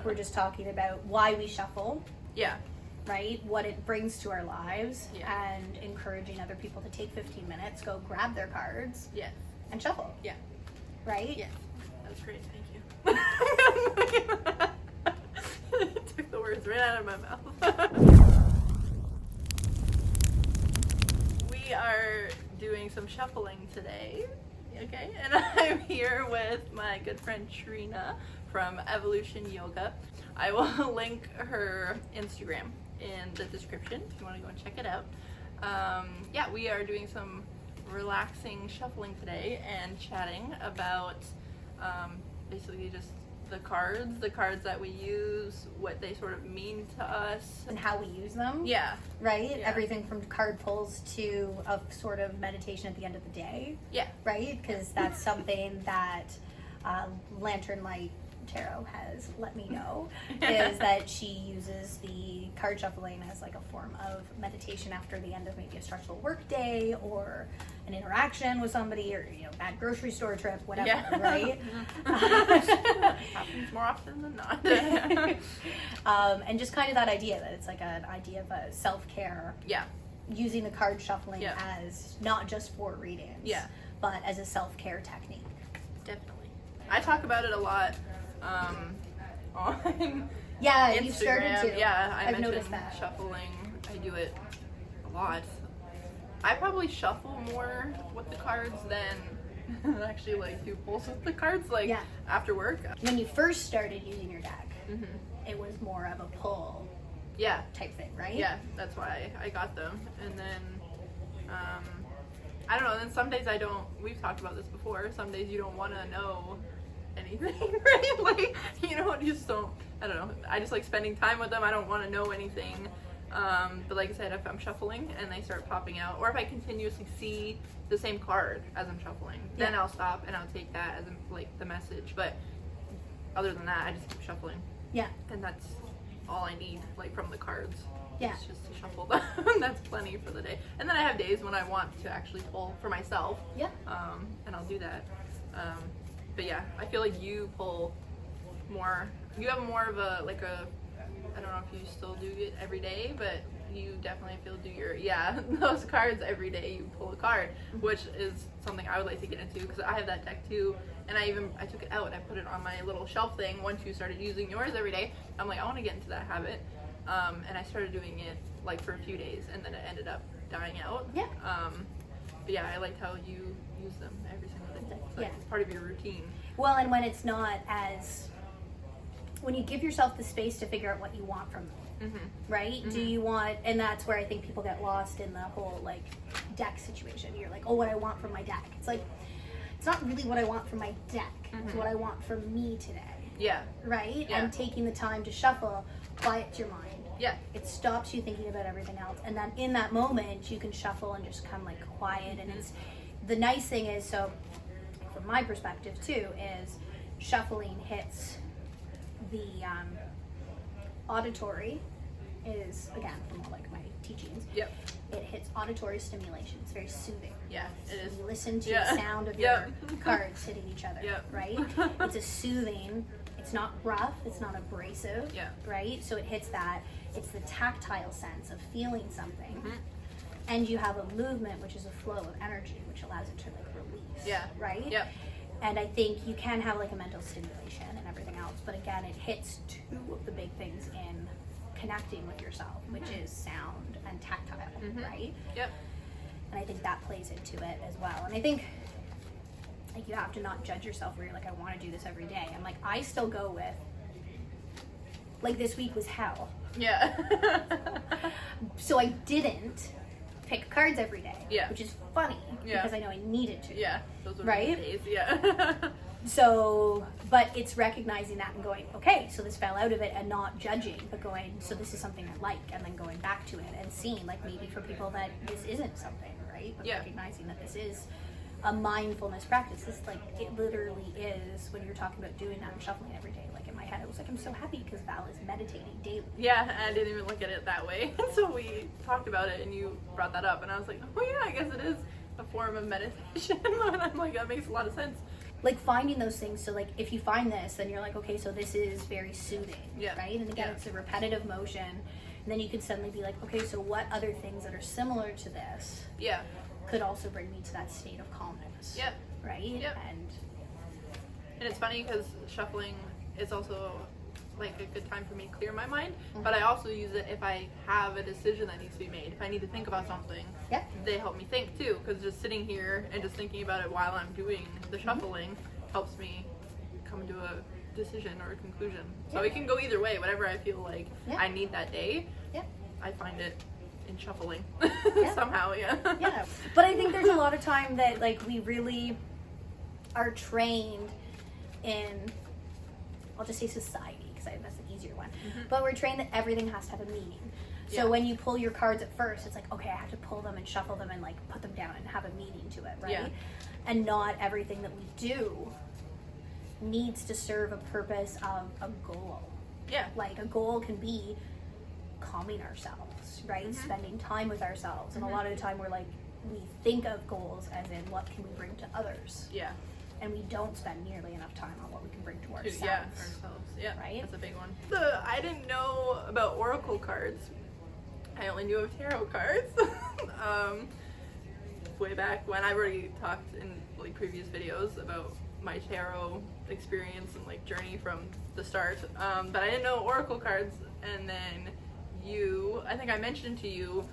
we're just talking about why we shuffle, Yeah. right? What it brings to our lives, Yeah. and encouraging other people to take 15 minutes, go grab their cards, Yes. and shuffle. Yeah. Right? Yes. That was great. Thank you. Took the words right out of my mouth. We are doing some shuffling today. Okay, and I'm here with my good friend Trina from Evolution Yoga. I will link her Instagram in the description if you want to go and check it out. Yeah, we are doing some relaxing shuffling today and chatting about basically just the cards that we use, what they sort of mean to us. And how we use them. Yeah, Right? Yeah. Everything from card pulls to a sort of meditation at the end of the day. yeah, Right? Because that's something that Lantern Light Tarot has let me know, is that she uses the card shuffling as like a form of meditation after the end of maybe a stressful work day or an interaction with somebody, or bad grocery store trip, whatever. Yeah. Right? happens more often than not. And just kind of that idea that it's like an idea of a self-care, Yeah, using the card shuffling Yeah. as not just for readings, Yeah. but as a self-care technique. definitely. I talk about it a lot on Yeah, Instagram. you started to. Yeah, I I've mentioned noticed that. shuffling. I do it a lot. I probably shuffle more with the cards than actually like do pulls with the cards, like Yeah. after work. When you first started using your deck, Hmm. it was more of a pull Yeah, type thing, right? yeah, that's why I got them. And then I don't know, then some days I don't, we've talked about this before, some days you don't want to know anything, right? Like, you just don't, I don't know, I just like spending time with them. I don't want to know anything. But like I said, if I'm shuffling and they start popping out, or if I continuously see the same card as I'm shuffling, then Yeah. I'll stop and I'll take that as like the message. But other than that, I just keep shuffling, Yeah. and that's all I need, like from the cards. Yeah. It's just to shuffle them. That's plenty for the day. And then I have days when I want to actually pull for myself, Yeah. and I'll do that. But yeah, I feel like you pull more. You have more of a like a. I don't know if you still do it every day, but you definitely feel those cards every day. You pull a card, which is something I would like to get into because I have that deck too. And I took it out. I put it on my little shelf thing. Once you started using yours every day, I'm like, I want to get into that habit. And I started doing it like for a few days, and then it ended up dying out. Yeah. But yeah, I liked how you use them every single day. It's like Yeah. it's part of your routine. Well, and when it's not as, when you give yourself the space to figure out what you want from them, Mm-hmm. right? Do you want, and that's where I think people get lost in the whole like deck situation. You're like, oh, what I want from my deck. It's like, it's not really what I want from my deck. It's what I want from me today, Yeah. right? Yeah. And taking the time to shuffle quiets your mind. Yeah. It stops you thinking about everything else, and then in that moment you can shuffle and just come like quiet. And it's, the nice thing is, so from my perspective too, is shuffling hits the auditory, is again from all like my teachings, Yep. it hits auditory stimulation. It's very soothing. Yeah. It is. You listen to Yeah. the sound of Yep. your cards hitting each other, Yep. right? It's a soothing, it's not rough, it's not abrasive, Yeah. right? So it hits that, it's the tactile sense of feeling something. Mhm. And you have a movement, which is a flow of energy, which allows it to like release, Yeah. right? Yep. And I think you can have like a mental stimulation and everything else, but again, it hits two of the big things in connecting with yourself, which is sound and tactile, right? Yep. And I think that plays into it as well. And I think like you have to not judge yourself where you're like, I want to do this every day. I'm like, I still go with, like this week was hell. Yeah. So I didn't pick cards every day, Yeah. which is funny Yeah. because I know I needed to. Yeah. Those are Right? the days. Yeah. So, but it's recognizing that and going, okay, so this fell out of it, and not judging, but going, so this is something I like, and then going back to it and seeing, like maybe for people that this isn't something, right? But Yeah. recognizing that this is a mindfulness practice. This like, it literally is, when you're talking about doing that and shuffling every day, like in my head, I was like, I'm so happy because Val is meditating daily. Yeah, I didn't even look at it that way. So we talked about it and you brought that up and I was like, oh yeah, I guess it is a form of meditation. And I'm like, that makes a lot of sense. like finding those things. So like if you find this, then you're like, okay, so this is very soothing, Yeah. right? And again, Yeah. it's a repetitive motion. And then you can suddenly be like, okay, so what other things that are similar to this Yeah. could also bring me to that state of calmness, Yep. right? Yep. And it's funny because shuffling is also like a good time for me to clear my mind, but I also use it if I have a decision that needs to be made. If I need to think about something, Yeah. they help me think too, because just sitting here and just thinking about it while I'm doing the shuffling helps me come to a decision or a conclusion. So Yeah. it can go either way, whatever I feel like Yeah. I need that day. Yeah. I find it in shuffling Yeah. somehow. Yeah. Yeah. But I think there's a lot of time that like we really are trained in, I'll just say society, because that's an easier one. But we're trained that everything has to have a meaning. So Yeah. when you pull your cards at first, it's like, okay, I have to pull them and shuffle them and like put them down and have a meaning to it, right? Yeah. And not everything that we do needs to serve a purpose of a goal. Yeah. Like a goal can be calming ourselves, right? Spending time with ourselves. And a lot of the time we're like, we think of goals as in what can we bring to others, Yeah. and we don't spend nearly enough time on what we can bring to ourselves. Yeah, ourselves. Yeah, Right? That's a big one. I didn't know about oracle cards. I only knew of tarot cards. Way back when I already talked in like previous videos about my tarot experience and like journey from the start. But I didn't know oracle cards, and then I think I mentioned to you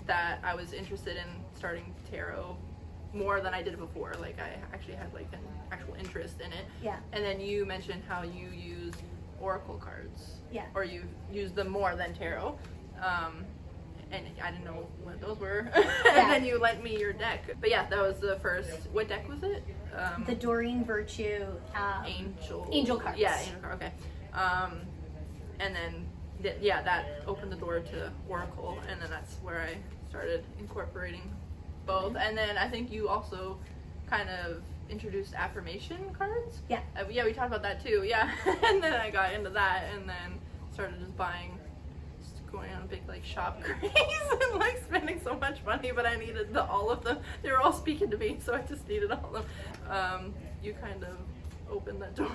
that I was interested in starting tarot more than I did before. Like I actually had like an actual interest in it. Yeah. And then you mentioned how you use oracle cards. Yeah. Or you use them more than tarot. And I didn't know what those were. Yeah. And then you lent me your deck. But yeah, that was the first. What deck was it? The Doreen Virtue Angel cards. Yeah, angel card. Okay. And then that opened the door to oracle, and then that's where I started incorporating both. And then I think you also kind of introduced affirmation cards. Yeah. Yeah, we talked about that too. Yeah. And then I got into that, and then started just going on a big like shop craze and like spending so much money, but I needed all of them. They were all speaking to me, so I just needed all of them. You kind of opened that door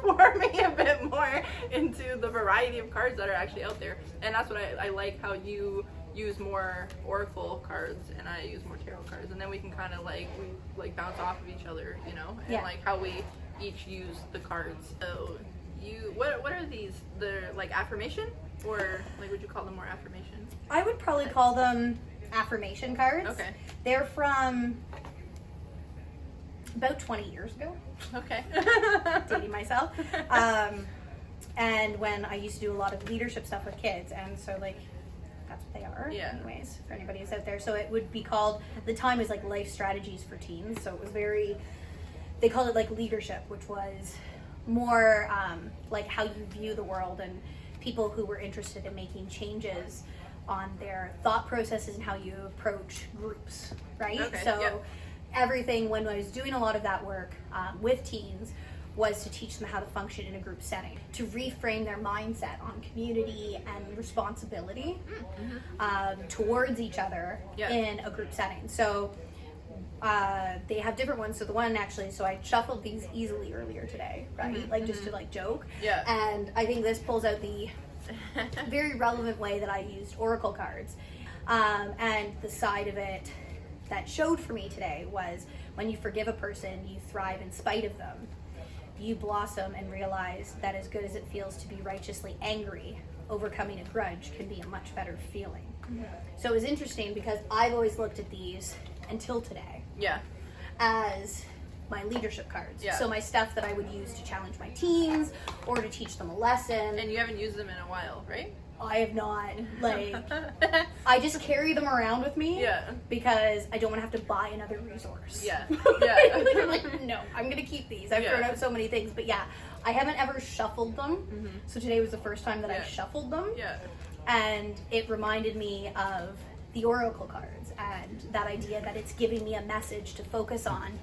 for me a bit more into the variety of cards that are actually out there, and that's what I like, how you use more oracle cards and I use more tarot cards, and then we can kind of like bounce off of each other, you know, and Yeah. like how we each use the cards. So what are these? They're like affirmation, or like would you call them more affirmation? I would probably call them affirmation cards. Okay. They're from about 20 years ago. Okay. Dating myself. And when I used to do a lot of leadership stuff with kids, and so like that's what they are. Yeah. Anyways, for anybody who's out there, so it would be called, at the time, is like life strategies for teens. So it was they called it like leadership, which was more like how you view the world, and people who were interested in making changes on their thought processes and how you approach groups, right? Okay, So yep. everything, when I was doing a lot of that work with teens, was to teach them how to function in a group setting, to reframe their mindset on community and responsibility towards each other Yeah. in a group setting. So they have different ones. So the one actually, so I shuffled these easily earlier today, right? Like just to like joke. Yeah. And I think this pulls out the very relevant way that I used oracle cards. And the side of it that showed for me today was, when you forgive a person, you thrive in spite of them. You blossom and realize that as good as it feels to be righteously angry, overcoming a grudge can be a much better feeling. So it was interesting because I've always looked at these until today Yeah. as my leadership cards. Yeah. So my stuff that I would use to challenge my teens or to teach them a lesson. And you haven't used them in a while, right? I have not, like, I just carry them around with me Yeah. because I don't want to have to buy another resource. Yeah. Like, I'm like, no, I'm going to keep these. I've Yeah. thrown out so many things. But yeah, I haven't ever shuffled them. So today was the first time that I Yeah. shuffled them. Yeah. And it reminded me of the oracle cards and that idea that it's giving me a message to focus on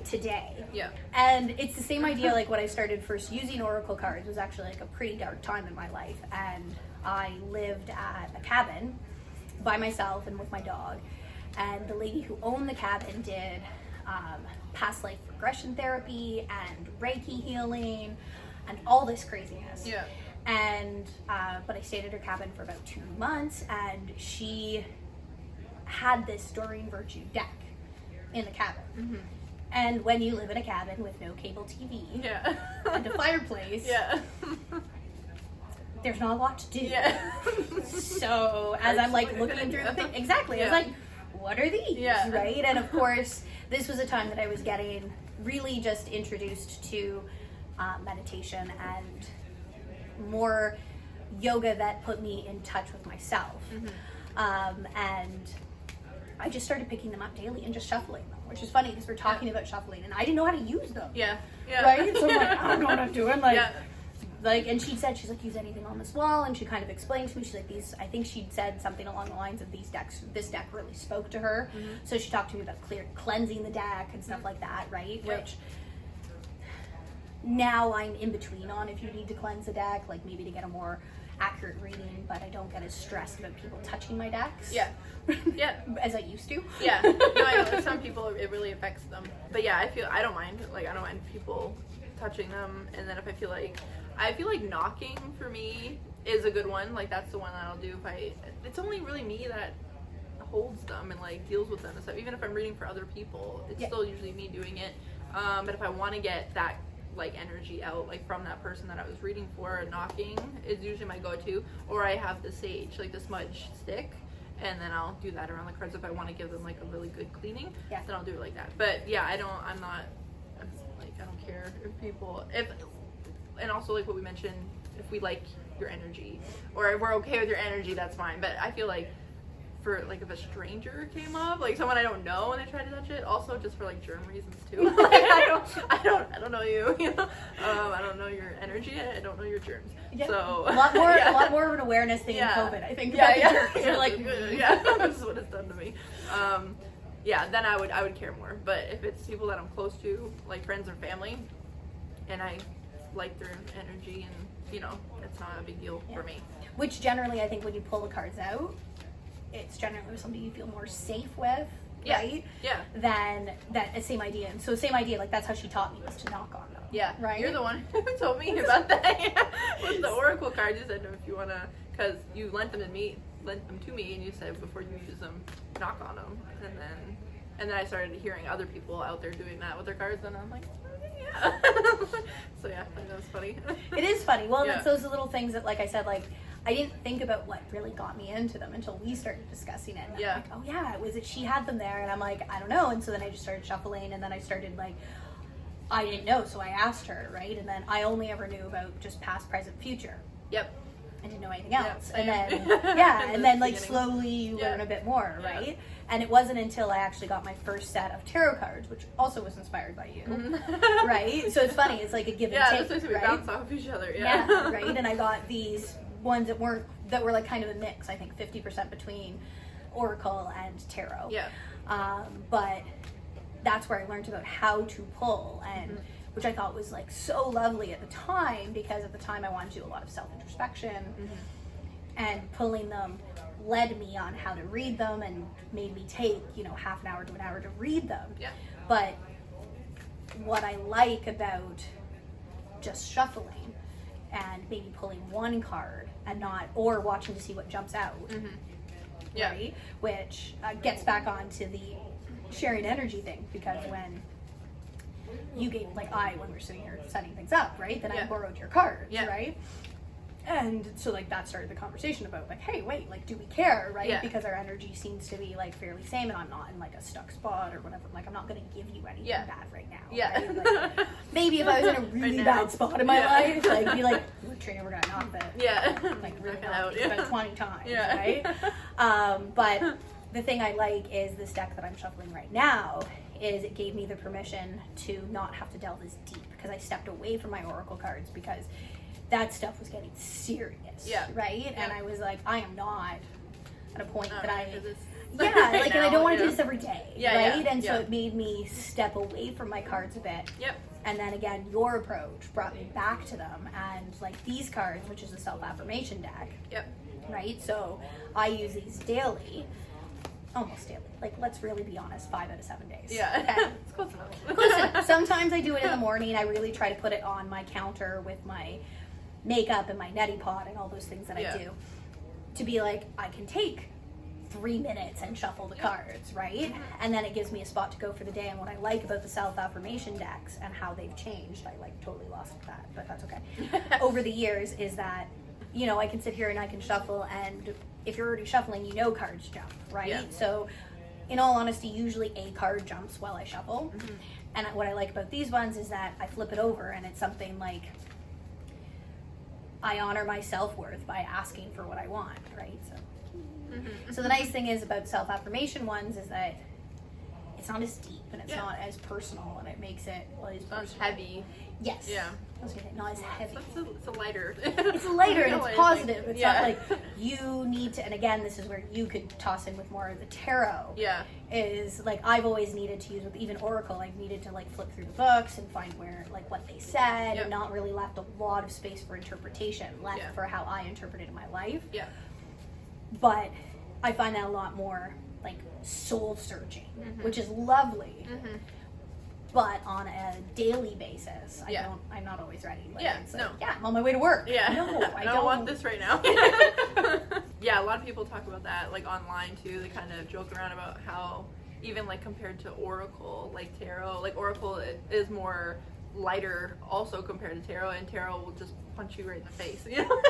today. Yeah. And it's the same idea, like when I started first using oracle cards was actually like a pretty dark time in my life, and I lived at a cabin by myself and with my dog, and the lady who owned the cabin did past life regression therapy and Reiki healing and all this craziness. Yeah. And but I stayed at her cabin for about 2 months, and she had this Doreen Virtue deck in the cabin. Mm-hmm. And when you live in a cabin with no cable TV Yeah. and a fireplace, Yeah. there's not a lot to do. Yeah. So as I'm like looking through the thing, exactly, I was Yeah. like, what are these? Yeah. Right? And of course, this was a time that I was getting really just introduced to meditation and more yoga that put me in touch with myself. And I just started picking them up daily and just shuffling them, which is funny because we're talking about shuffling and I didn't know how to use them. Yeah. Yeah. Right? So I'm like, I don't know what I'm doing. Yeah. Like, and she said, she's like, use anything on this wall, and she kind of explained to me, she's like, I think she'd said something along the lines of this deck really spoke to her. So she talked to me about cleansing the deck and stuff like that, right? Yep. Which now I'm in between on if you need to cleanse the deck, like maybe to get a more accurate reading, but I don't get as stressed about people touching my decks. Yeah. Yeah. As I used to. Yeah. No, I know. Some people, it really affects them. But yeah, I don't mind. Like, I don't mind people touching them. And then if I feel like knocking for me is a good one. Like, that's the one that I'll do it's only really me that holds them and like deals with them and stuff. Even if I'm reading for other people, it's still usually me doing it. But if I want to get that like energy out, like from that person that I was reading for, knocking is usually my go-to. Or I have the sage, like the smudge stick, and then I'll do that around the cards if I want to give them like a really good cleaning. Yeah. Then I'll do it like that. But yeah, I don't care if people, and also like what we mentioned, if we like your energy or if we're okay with your energy, that's fine. But I feel like for like if a stranger came up, like someone I don't know, and they tried to touch it, also just for like germ reasons too. Like I don't know you, you know. I don't know your energy. I don't know your germs. Yeah. So a lot more yeah. a lot more of an awareness thing in COVID, I think. Yeah, about yeah. the germs. You're like, yeah, this is what it's done to me. Yeah, then I would care more. But if it's people that I'm close to, like friends or family, and I like their energy, and you know, it's not a big deal for me. Which generally, I think when you pull the cards out, it's generally somebody you feel more safe with, right? Yeah. Than that same idea. And so same idea, like that's how she taught me, was to knock on them. Yeah. Right? You're the one who told me about that. Yeah. With the oracle cards, you said if you wanna, because you lent them to me, and you said before you use them, knock on them, and then I started hearing other people out there doing that with their cards, and I'm like, yeah. So yeah, that was funny. It is funny. Well, Yeah. it's those little things that, like I said, like I didn't think about what really got me into them until we started discussing it. And Yeah. I'm like, oh yeah, was it she had them there? And I'm like, I don't know. And so then I just started shuffling, and then I started like, I didn't know, so I asked her, right? And then I only ever knew about just past, present, future. Yep. I didn't know anything else. Yeah, and same. then yeah, In and the then like beginning. slowly you learn Yeah. a bit more, Yeah. right? And it wasn't until I actually got my first set of tarot cards, which also was inspired by you, right? So it's funny, it's like a give and Yeah, take, that's nice. We right? bounce off each other. Yeah, right. And I got these ones that were like kind of a mix. I think 50% between oracle and tarot. Yeah. But that's where I learned about how to pull, and which I thought was like so lovely at the time, because at the time I wanted to do a lot of self introspection, and pulling them led me on how to read them and made me take half an hour to an hour to read them. Yeah. But what I like about just shuffling and maybe pulling one card and not, or watching to see what jumps out, Yeah. right? Which gets back onto the sharing energy thing, because when you gave, like when we're sitting here setting things up, right? Then I Yeah. borrowed your cards, Yeah. right? And so like that started the conversation about like, hey, wait, like do we care, right? Yeah. Because our energy seems to be like fairly same, and I'm not in like a stuck spot or whatever. Like I'm not gonna give you anything Yeah. bad right now. Yeah. Right? Like, maybe if I was in a really Right now. bad spot in my Yeah. life, like be like, look, Trina, we're gonna knock that Yeah. like really Knock it out, out. Yeah. about 20 times, Yeah. right? But the thing I like is this deck that I'm shuffling right now is it gave me the permission to not have to delve as deep, because I stepped away from my oracle cards because that stuff was getting serious, Yeah. right? Yeah. And I was like, I am not at a point that I for this. yeah, Right like, and I don't want to now, do this every day, Yeah, right? yeah, And so yeah. it made me step away from my cards a bit. Yep. And then again, your approach brought me back to them, and like these cards, which is a self-affirmation deck, Yep. right? So I use these daily, almost daily. Like, let's really be honest, 5 out of 7 days. Yeah. Okay? It's close enough. Close enough. Sometimes I do it in the morning. I really try to put it on my counter with my makeup and my neti pot and all those things that Yeah. I do. To be like, I can take 3 minutes and shuffle the cards, right? And then it gives me a spot to go for the day. And what I like about the self-affirmation decks and how they've changed, I like totally lost that, but that's okay. Over the years is that, you know, I can sit here and I can shuffle, and if you're already shuffling, you know cards jump, right? Yeah. So in all honesty, usually a card jumps while I shuffle. And what I like about these ones is that I flip it over and it's something like, I honor my self-worth by asking for what I want, right? So the nice thing is about self-affirmation ones is that it's not as deep and it's not as personal, and it makes it, well, it's Not personal. heavy. Yes. Yeah. I was gonna say, not as heavy. It's a lighter. It's lighter and it's positive. It's Yeah. not like you need to, and again, this is where you could toss in with more of the tarot. Yeah. Is like, I've always needed to use with even Oracle, I've needed to like flip through the books and find where, like, what they said, Yep. and not really left a lot of space for interpretation, left Yeah. for how I interpreted my life. Yeah. But I find that a lot more like soul searching, Mm-hmm. which is lovely. But on a daily basis, Yeah. I'm not always ready. Like, Yeah, it's no. like, yeah, I'm on my way to work. Yeah. No, I don't want this right now. Yeah, a lot of people talk about that, like, online too. They kind of joke around about how, even like compared to Oracle, like tarot, like Oracle is more lighter also compared to tarot, and tarot will just punch you right in the face, you know?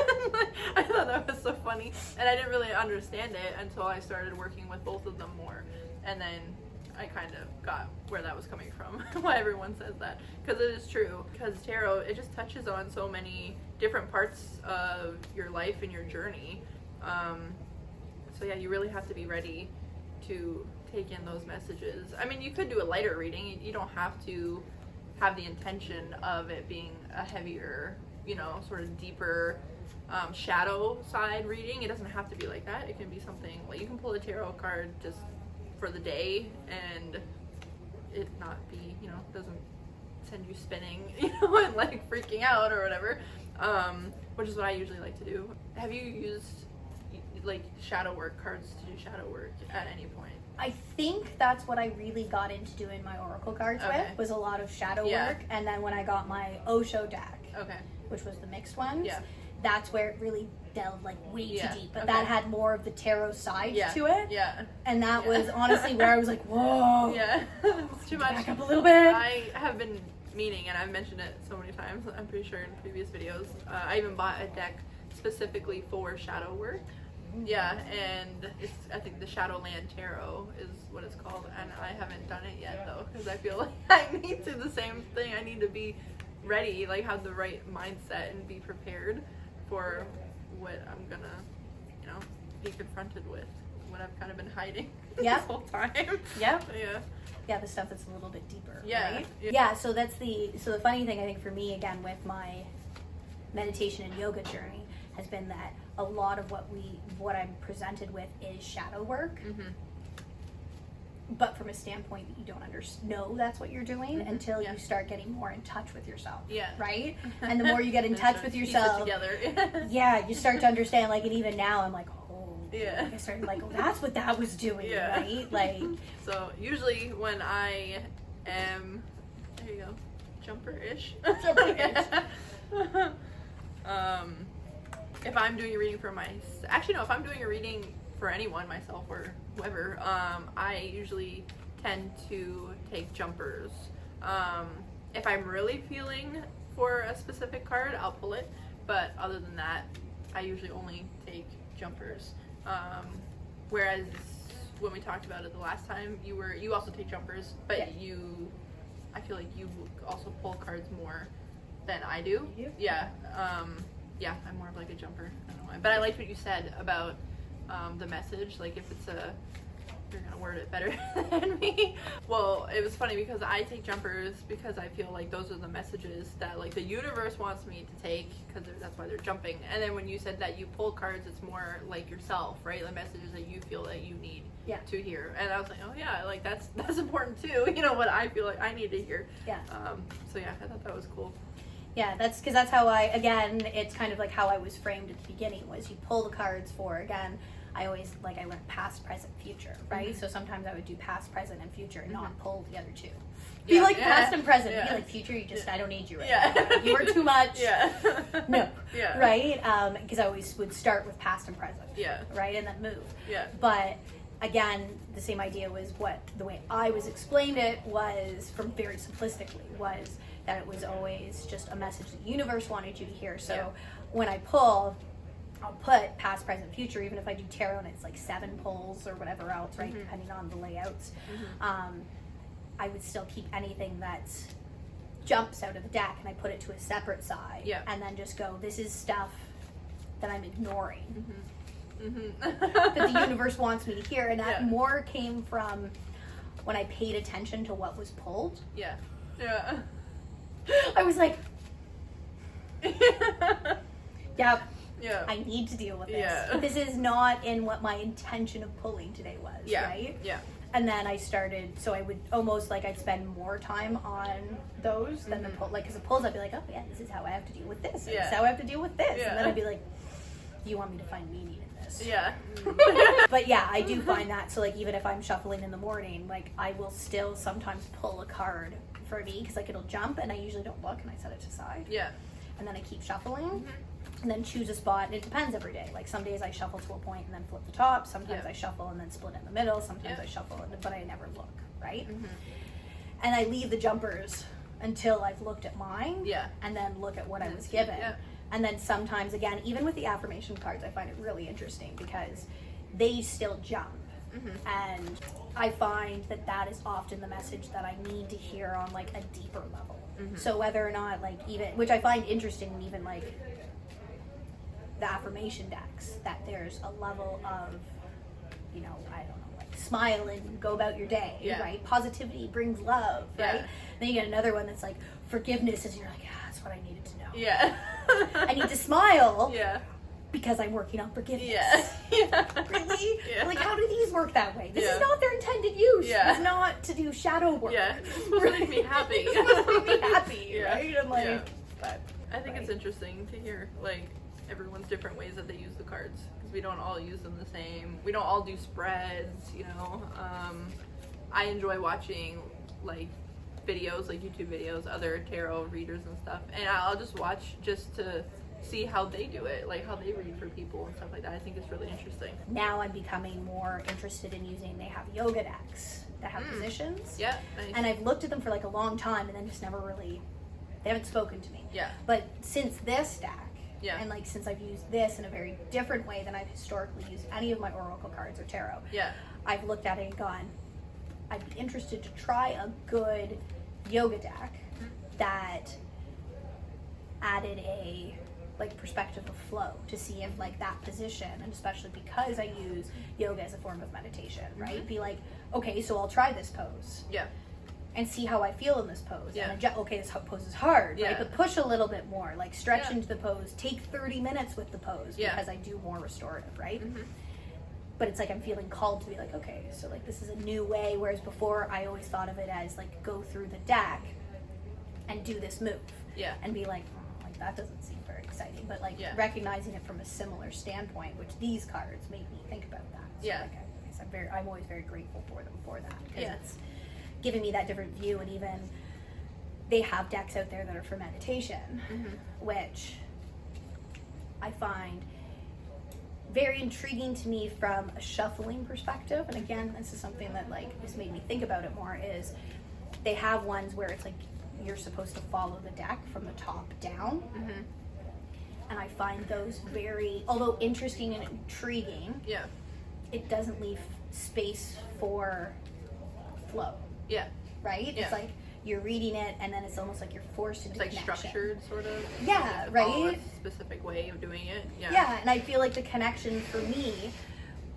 I thought that was so funny, and I didn't really understand it until I started working with both of them more, and then I kind of got where that was coming from, why everyone says that, because it is true, because tarot, it just touches on so many different parts of your life and your journey. So yeah, you really have to be ready to take in those messages. I mean, you could do a lighter reading. You don't have to have the intention of it being a heavier, you know, sort of deeper shadow side reading. It doesn't have to be like that. It can be something like, you can pull a tarot card just for the day and it not be, you know, doesn't send you spinning, you know, and like freaking out or whatever, which is what I usually like to do. Have you used like shadow work cards to do shadow work at any point? I think that's what I really got into doing my Oracle cards Okay. with, was a lot of shadow Yeah. work. And then when I got my Osho deck, Okay. which was the mixed ones, Yeah. that's where it really delved like way Yeah. too deep. But Okay. that had more of the tarot side Yeah. to it. Yeah. And that Yeah. was honestly where I was like, whoa, Yeah. It's too much. back up a little bit. I have been meaning, and I've mentioned it so many times, I'm pretty sure in previous videos, I even bought a deck specifically for shadow work. Yeah, and it's, I think the Shadowland Tarot is what it's called, and I haven't done it yet though, because I feel like I need to, the same thing, I need to be ready, like have the right mindset and be prepared for what I'm gonna, you know, be confronted with, what I've kind of been hiding Yeah. this whole time. Yep. Yeah. Yeah, the stuff that's a little bit deeper. Yeah. Right? Yeah. Yeah, so that's the funny thing I think for me again with my meditation and yoga journey has been that a lot of what I'm presented with is shadow work. Mm-hmm. But from a standpoint that you don't know that's what you're doing until Yeah. you start getting more in touch with yourself. Yeah. Right? And the more you get in And touch start with to piece it yourself, together. yeah, you start to understand, like, and even now I'm like, oh, Yeah. like I started like, oh, that's what that was doing, Yeah. right? Like, So usually when I am, there you go, jumper-ish. Jumper-ish. If I'm doing a reading for if I'm doing a reading for anyone, myself or whoever, I usually tend to take jumpers. If I'm really feeling for a specific card, I'll pull it. But other than that, I usually only take jumpers. Whereas when we talked about it the last time, you also take jumpers, but Yeah. I feel like you also pull cards more than I do. Yep. Yeah. Yeah, I'm more of like a jumper. I don't know why. But I liked what you said about the message. Like if you're gonna word it better than me. Well, it was funny because I take jumpers because I feel like those are the messages that like the universe wants me to take, because that's why they're jumping. And then when you said that you pull cards, it's more like yourself, right? The messages that you feel that you need Yeah. to hear. And I was like, oh yeah, like that's important too. You know what I feel like I need to hear. yeah. So yeah, I thought that was cool. Yeah, that's how again, it's kind of like how I was framed at the beginning, was you pull the cards for, again, I learned past, present, future, right? So sometimes I would do past, present, and future and not pull the other two. Be like past and present, be like future, I don't need you right now. You are too much. No. Right? Because I always would start with past and present. Right? And then move. But again, the same idea was the way I was explained it was, from very simplistically, was that it was always just a message the universe wanted you to hear. So when I pull, I'll put past, present, future, even if I do tarot and it's like 7 pulls or whatever else, right? Depending on the layouts. I would still keep anything that jumps out of the deck and I put it to a separate side. And then just go, this is stuff that I'm ignoring. That the universe wants me to hear. And that more came from when I paid attention to what was pulled. I was like, yep. I need to deal with this. This is not in what my intention of pulling today was, right? And then I started, so I would almost I'd spend more time on those than the pull. Because the pulls, I'd be like, oh yeah, this is how I have to deal with this. This is how I have to deal with this. And then I'd be like, do you want me to find meaning in this? But yeah, I do find that. So even if I'm shuffling in the morning, I will still sometimes pull a card for me because it'll jump and I usually don't look and I set it to side. And then I keep shuffling. And then choose a spot, and it depends every day. Some days I shuffle to a point and then flip the top. Sometimes I shuffle and then split in the middle. Sometimes I shuffle, but I never look, right? And I leave the jumpers until I've looked at mine, and then look at what I was given. And then sometimes, again, even with the affirmation cards, I find it really interesting because they still jump. And I find that is often the message that I need to hear on a deeper level. So whether or not even, which I find interesting, even the affirmation decks, that there's a level of, I don't know, smile and go about your day, right? Positivity brings love, right? Then you get another one that's forgiveness, and you're that's what I needed to know. I need to smile because I'm working on forgiveness. Really? How do these work that way? This is not their intended use. It's not to do shadow work. It's supposed to make me happy. It's supposed to make me happy, right? And but I think it's interesting to hear, everyone's different ways that they use the cards, because we don't all use them the same. We don't all do spreads, I enjoy watching videos, YouTube videos, other tarot readers and stuff, and I'll just watch just to see how they do it, how they read for people and stuff like that. I think it's really interesting. Now I'm becoming more interested in using, they have yoga decks that have positions. Nice. And I've looked at them for a long time and then just never really, they haven't spoken to me. But since this deck, and since I've used this in a very different way than I've historically used any of my oracle cards or tarot, I've looked at it and gone, I'd be interested to try a good yoga deck that added a perspective of flow, to see if that position, and especially because I use yoga as a form of meditation, right? Be okay, so I'll try this pose. And see how I feel in this pose. And adjust, okay, this pose is hard, right? But push a little bit more, stretch into the pose. Take 30 minutes with the pose because I do more restorative, right? But it's I'm feeling called to be okay, so this is a new way. Whereas before I always thought of it as go through the deck and do this move. And be that doesn't seem very exciting. But recognizing it from a similar standpoint, which these cards make me think about that. So I'm always very grateful for them for that. Because it's giving me that different view. And even they have decks out there that are for meditation, which I find very intriguing to me from a shuffling perspective. And again, this is something that has made me think about it more, is they have ones where it's you're supposed to follow the deck from the top down. And I find those very, although interesting and intriguing, it doesn't leave space for flow. Right? It's you're reading it and then it's almost you're forced into connection. Structured, sort of. Yeah, right? A specific way of doing it. And I feel the connection for me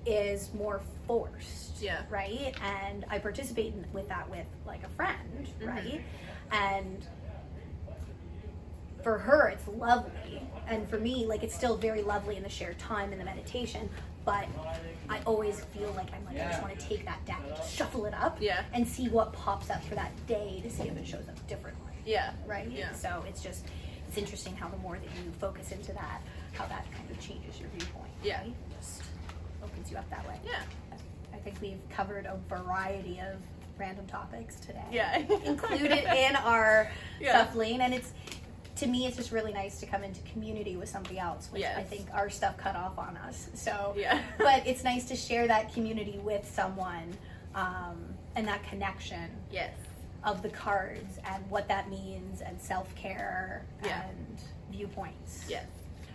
is more forced. Right? And I participate with that with a friend, right? And for her it's lovely, and for me it's still very lovely in the shared time in the meditation, but I always feel I just want to take that deck and just shuffle it up and see what pops up for that day, to see if it shows up differently. Right? So it's it's interesting how the more that you focus into that, how that kind of changes your viewpoint. Yeah. Right? Just opens you up that way. Yeah. I think we've covered a variety of random topics today. Yeah. Included in our Yeah. stuff lane, and to me it's just really nice to come into community with somebody else, which Yes. I think our stuff cut off on us. So Yeah. but it's nice to share that community with someone, and that connection Yes. of the cards and what that means, and self-care Yeah. and viewpoints. Yes.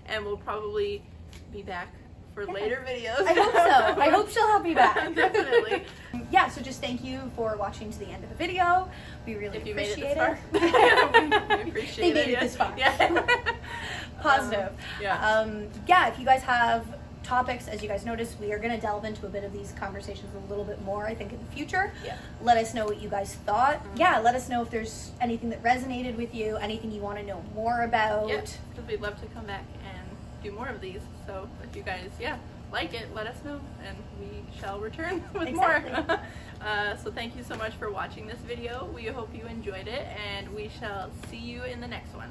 And we'll probably be back for Yeah. later videos. I hope so. I hope she'll have me back. Definitely. Yeah, so just thank you for watching to the end of the video. We really If you made it appreciate this far. it. We appreciate They made it. it this far. Yeah. Positive. Yeah. Yeah, if you guys have topics, as you guys noticed, we are going to delve into a bit of these conversations a little bit more, I think, in the future. Yeah. Let us know what you guys thought. Yeah, let us know if there's anything that resonated with you, anything you want to know more about. Yeah, because we'd love to come back and do more of these. So if you guys, like it, let us know, and we shall return with Exactly. more. So thank you so much for watching this video. We hope you enjoyed it, and we shall see you in the next one.